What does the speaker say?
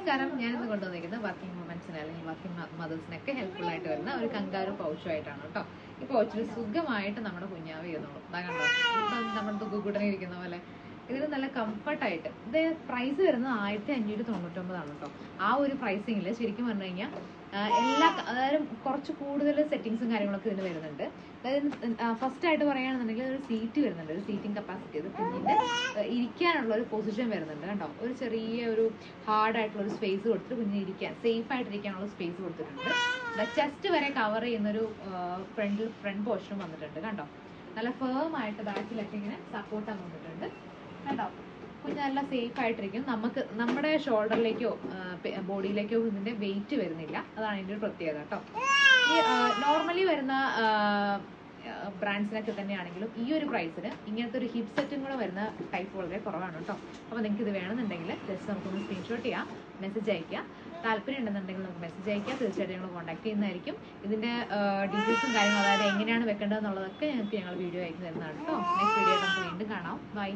നമസ്കാരം. ഞാനിന്ന് കൊണ്ടുവന്നിരിക്കുന്നത് വർക്കിംഗ് വുമൻസിന് അല്ലെങ്കിൽ വർക്കിംഗ് മദേഴ്സിനൊക്കെ ഹെൽപ്ഫുൾ ആയിട്ട് വരുന്ന ഒരു കങ്കാരു പൗച്ചുമായിട്ടാണ് കേട്ടോ. ഈ പൗച്ചിൽ സുഖമായിട്ട് നമ്മുടെ കുഞ്ഞാവ് ചെയ്യുന്നുള്ളൂ. അതാ കണ്ടോ, ഇപ്പം നമ്മുടെ തുക്കുകൂട്ടനെ ഇരിക്കുന്ന പോലെ ഇതിന് നല്ല കംഫർട്ടായിട്ട്. ഇത് പ്രൈസ് വരുന്നത് 1599 കേട്ടോ. ആ ഒരു പ്രൈസിങ്ങിൽ ശരിക്കും പറഞ്ഞു കഴിഞ്ഞാൽ അതായത് കുറച്ച് കൂടുതൽ സെറ്റിങ്സും കാര്യങ്ങളൊക്കെ ഇതിന് വരുന്നുണ്ട്. അതായത് ഫസ്റ്റ് ആയിട്ട് പറയുകയാണെന്നുണ്ടെങ്കിൽ ഒരു സീറ്റ് വരുന്നുണ്ട്, ഒരു സീറ്റിംഗ് കപ്പാസിറ്റി. അത് കുഞ്ഞിന്റെ ഇരിക്കാനുള്ള ഒരു പൊസിഷൻ വരുന്നുണ്ട് കണ്ടോ. ഒരു ചെറിയ ഒരു ഹാർഡായിട്ടുള്ള ഒരു സ്പേസ് കൊടുത്തിട്ട് കുഞ്ഞിന് ഇരിക്കാൻ സേഫ് ആയിട്ടിരിക്കാനുള്ള സ്പേസ് കൊടുത്തിട്ടുണ്ട്. ചെസ്റ്റ് വരെ കവർ ചെയ്യുന്നൊരു ഫ്രണ്ട് പോർഷൻ വന്നിട്ടുണ്ട് കണ്ടോ. നല്ല ഫേം ആയിട്ട് ബാക്കിലൊക്കെ ഇങ്ങനെ സപ്പോർട്ട് വന്നിട്ടുണ്ട് കണ്ടോ. കുഞ്ഞ് നല്ല സേഫ് ആയിട്ടിരിക്കും. നമ്മുടെ ഷോൾഡറിലേക്കോ ബോഡിയിലേക്കോ ഇതിന്റെ വെയിറ്റ് വരുന്നില്ല. അതാണ് ഇതിന്റെ ഒരു പ്രത്യേകത കേട്ടോ. ഈ നോർമലി വരുന്ന ബ്രാൻഡ്സിനൊക്കെ തന്നെയാണെങ്കിലും ഈ ഒരു പ്രൈസിന് ഇങ്ങനത്തെ ഒരു ഹിപ്പ് സെറ്റും കൂടെ വരുന്ന ടൈപ്പ് വളരെ കുറവാണ് കേട്ടോ. അപ്പോൾ നിങ്ങൾക്ക് ഇത് വേണമെന്നുണ്ടെങ്കിൽ ജസ്റ്റ് നമുക്കൊന്ന് സ്ക്രീൻഷോട്ട് ചെയ്യാം, മെസ്സേജ് അയക്കാം. താല്പര്യം ഉണ്ടെന്നുണ്ടെങ്കിൽ നമുക്ക് മെസ്സേജ് അയക്കാം. തീർച്ചയായിട്ടും ഞങ്ങൾ കോൺടാക്ട് ചെയ്യുന്നതായിരിക്കും. ഇതിന്റെ ഡീറ്റെയിൽസും കാര്യങ്ങളും, അതായത് എങ്ങനെയാണ് വെക്കേണ്ടതെന്നുള്ളതൊക്കെ ഞങ്ങൾ വീഡിയോ അയച്ചു തരുന്നതാണ് കേട്ടോ. നെക്സ്റ്റ് വീഡിയോ നമുക്ക് വീണ്ടും കാണാം. ബൈ.